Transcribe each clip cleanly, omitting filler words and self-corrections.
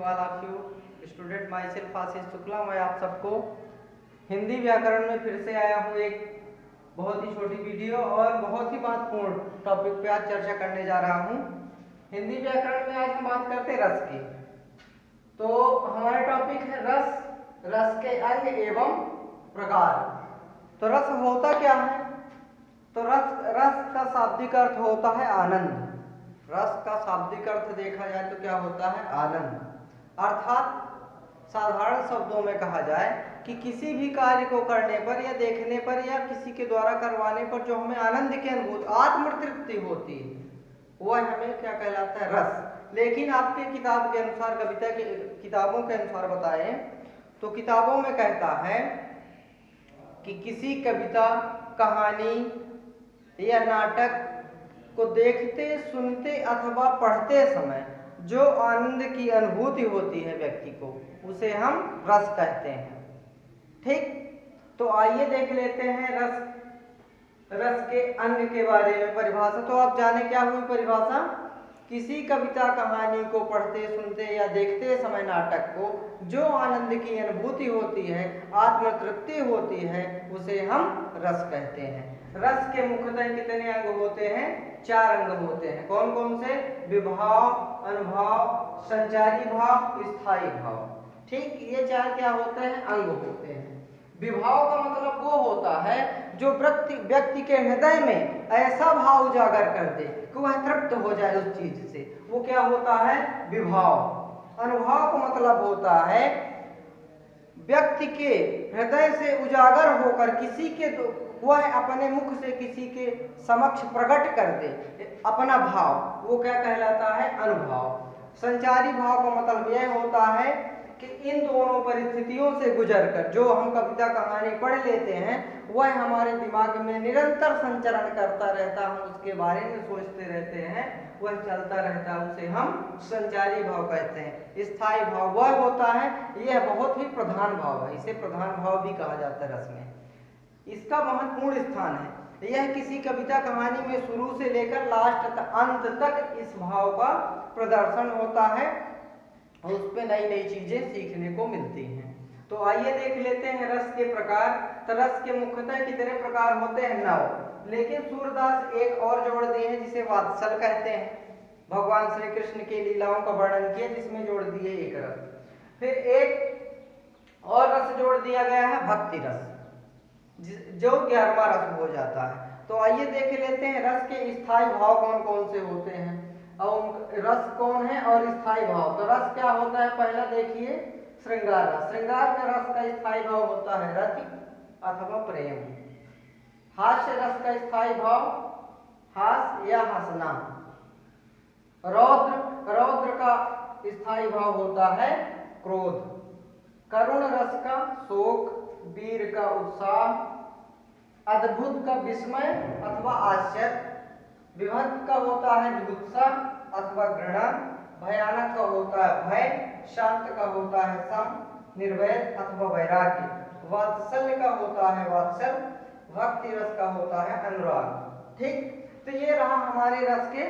To all of you student, myself Ashish Shukla. मैं आप सबको हिंदी व्याकरण में फिर से आया हूँ एक बहुत ही छोटी वीडियो और बहुत ही महत्वपूर्ण टॉपिक पे आज चर्चा करने जा रहा हूँ। हिंदी व्याकरण में आज हम बात करते हैं रस की। तो हमारा टॉपिक है रस, रस के अंग एवं प्रकार। तो रस होता क्या है? तो रस का शाब्दिक अर्थ होता है आनंद। रस का शाब्दिक अर्थ देखा जाए तो क्या होता है? आनंद। अर्थात साधारण शब्दों में कहा जाए कि किसी भी कार्य को करने पर या देखने पर या किसी के द्वारा करवाने पर जो हमें आनंद की अनुभूति, आत्मतृप्ति होती है, वह हमें क्या कहलाता है? रस। लेकिन आपके किताब के अनुसार, कविता की किताबों के अनुसार बताएं तो किताबों में कहता है कि किसी कविता, कहानी या नाटक को देखते, सुनते अथवा पढ़ते समय जो आनंद की अनुभूति होती है व्यक्ति को, उसे हम रस कहते हैं। ठीक, तो आइए देख लेते हैं रस के अंग के बारे में परिभाषा। तो आप जाने क्या हुई परिभाषा? किसी कविता, कहानी को पढ़ते, सुनते या देखते समय, नाटक को जो आनंद की अनुभूति होती है, आत्मतृप्ति होती है, उसे हम रस कहते हैं। रस के मुख्यतः कितने अंग होते हैं? 4 अंग होते हैं। कौन कौन से? विभाव, अनुभाव, संचारी भाव, स्थायी भाव। ठीक, ये 4 क्या होते हैं? अंग होते हैं। विभाव का मतलब वो होता है जो व्यक्ति के हृदय में ऐसा भाव उजागर कर दे कि वह तृप्त हो जाए उस चीज से, वो क्या होता है? विभाव। अनुभाव का मतलब होता है व्यक्ति के हृदय से उजागर होकर किसी के वह अपने मुख से किसी के समक्ष प्रकट कर दे अपना भाव, वो क्या कहलाता है? अनुभव। संचारी भाव का मतलब यह होता है कि इन दोनों परिस्थितियों से गुजरकर जो हम कविता, कहानी पढ़ लेते हैं, वह हमारे दिमाग में निरंतर संचरण करता रहता, हम उसके बारे में सोचते रहते हैं, वह चलता रहता है, उसे हम संचारी भाव कहते हैं। स्थायी भाव वह होता है, यह बहुत ही प्रधान भाव है, इसे प्रधान भाव भी कहा जाता है रस में। इसका महत्वपूर्ण स्थान है। यह किसी कविता, कहानी में शुरू से लेकर लास्ट अंत तक इस भाव का प्रदर्शन होता है और उस पर नई नई चीजें सीखने को मिलती हैं। तो आइए देख लेते हैं रस के प्रकार। तो रस के मुख्यतः कितने प्रकार होते हैं? 9। लेकिन सूरदास एक और जोड़ दिए हैं जिसे वात्सल कहते हैं। भगवान श्री कृष्ण की लीलाओं का वर्णन किया जिसमें जोड़ दिए एक रस। फिर एक और रस जोड़ दिया गया है भक्ति रस, जो 11वां रस हो जाता है। तो आइए देख लेते हैं रस के स्थायी भाव कौन कौन से होते हैं और रस कौन है और स्थायी भाव। तो रस क्या होता है? पहला देखिए श्रृंगार रस। श्रृंगार का रस का स्थायी भाव होता है रति अथवा प्रेम। हास्य रस का स्थायी भाव हास या हंसना। रौद्र का स्थायी भाव होता है क्रोध। करुण रस का शोक, वीर का उत्साह, अद्भुत का विस्मय अथवा आश्चर्य, विभक्त का होता है जुगुप्सा अथवा घृणा, भयानक का होता है भय, शांत का होता है सम, निर्वैर अथवा वैराग्य, वात्सल्य का होता है वात्सल, भक्ति रस का होता है अनुराग। ठीक, तो ये रहा हमारे रस के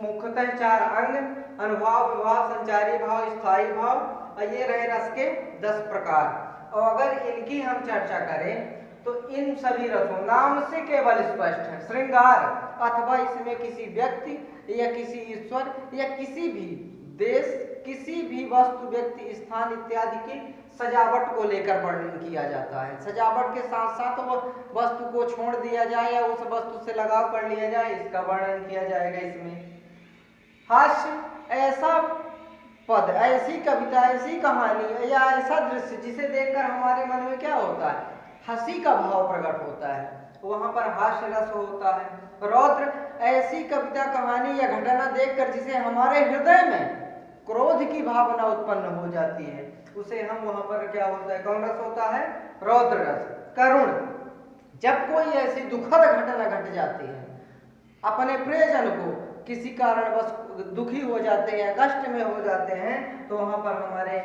मुख्यतः 4 अंग: अनुभाव, विभाव, संचारी भाव, स्थायी भाव। ये रहे रस के 10 प्रकार। और अगर इनकी हम चर्चा करें तो इन सभी रसों, नाम से केवल स्पष्ट है, श्रृंगार अथवा इसमें किसी व्यक्ति या किसी ईश्वर या किसी भी देश, किसी भी वस्तु, व्यक्ति, स्थान इत्यादि की सजावट को लेकर वर्णन किया जाता है। सजावट के साथ साथ वह वस्तु को छोड़ दिया जाए या उस वस्तु से लगाव कर लिया जाए, इसका वर्णन किया जाएगा इसमें। हास्य ऐसा पद, ऐसी कविता, ऐसी कहानी या ऐसा दृश्य जिसे देखकर हमारे मन में क्या होता है? हंसी का भाव प्रकट होता है, वहां पर हास्य रस होता है। रौद्र ऐसी कविता, कहानी या घटना देखकर जिसे हमारे हृदय में क्रोध की भावना उत्पन्न हो जाती है, उसे हम वहां पर क्या होता है? कौन रस होता है? रौद्र रस। करुण, जब कोई ऐसी दुखद घटना घट जाती है, अपने प्रियजन को किसी कारणवश दुखी हो जाते हैं, कष्ट में हो जाते हैं, तो वहां पर हमारे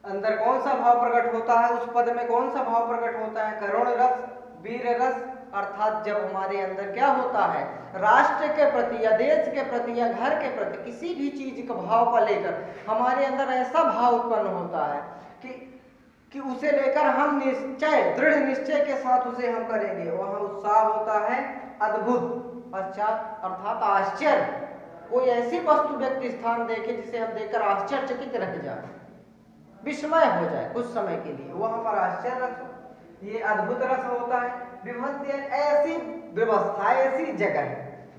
अंदर कौन सा भाव प्रकट होता है? उस पद में कौन सा भाव प्रकट होता है? करुण रस, वीर रस, अर्थात जब हमारे अंदर क्या होता है, राष्ट्र के प्रति या देश के प्रति या घर के प्रति किसी भी चीज के भाव को लेकर हमारे अंदर ऐसा भाव उत्पन्न होता है कि उसे लेकर हम निश्चय, दृढ़ निश्चय के साथ उसे हम करेंगे, वहां उत्साह होता है अद्भुत, अर्थात आश्चर्य। कोई ऐसी वस्तु व्यक्ति स्थान देखे जिसे हम देखकर आश्चर्यचकित रह जाए, विस्मय हो जाए कुछ समय के लिए, वहां पर आश्चर्य रस, ये अद्भुत रस होता है। विभक्ति ऐसी व्यवस्था, ऐसी जगह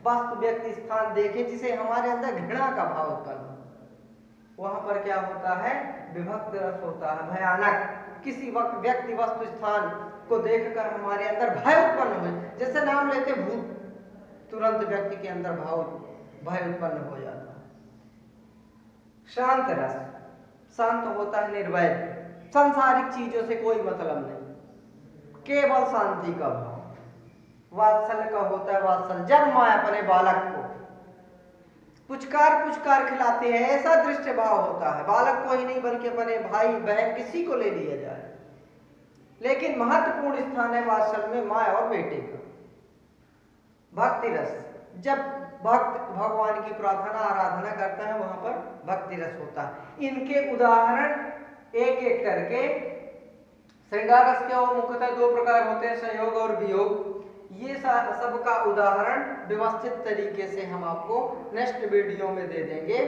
वस्तु व्यक्ति स्थान देखे जिसे हमारे अंदर घृणा का भाव उत्पन्न हो, वहां पर क्या होता है, विभक्त रस होता है, भयानक। किसी वक्त व्यक्ति वस्तु स्थान को देखकर हमारे अंदर भय उत्पन्न हो, जैसे नाम लेते भूत, तुरंत व्यक्ति के अंदर भय उत्पन्न हो जाता है। शांत रस, शांत होता है, निर्भय, सांसारिक चीजों से कोई मतलब नहीं, केवल शांति का भाव। वात्सल्य का होता है वात्सल्य, जन्माए अपने बालक को पुचकार खिलाते हैं, ऐसा दृष्टि भाव होता है, बालक को ही नहीं बल्कि अपने भाई बहन किसी को ले लिया जाए। लेकिन महत्वपूर्ण स्थान है वात्सल्य में माँ और बेटे का। भक्ति रस, जब भक्त भगवान की प्रार्थना आराधना करता है वहां पर भक्ति रस होता है। इनके उदाहरण एक एक करके, श्रृंगार रस के मुख्यतः दो प्रकार होते हैं, संयोग और वियोग। ये सब का उदाहरण व्यवस्थित तरीके से हम आपको नेक्स्ट वीडियो में दे देंगे।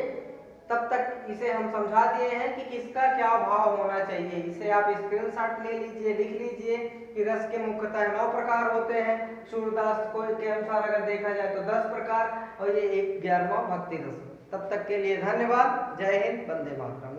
तब तक इसे हम समझा दिए हैं कि किसका क्या भाव होना चाहिए। इसे आप स्क्रीनशॉट ले लीजिए, लिख लीजिए कि रस के मुख्यतः 9 प्रकार होते हैं, सूरदास को के अनुसार अगर देखा जाए तो 10 प्रकार, और ये 11वां भक्ति रस। तब तक के लिए धन्यवाद। जय हिंद, वंदे मातरम।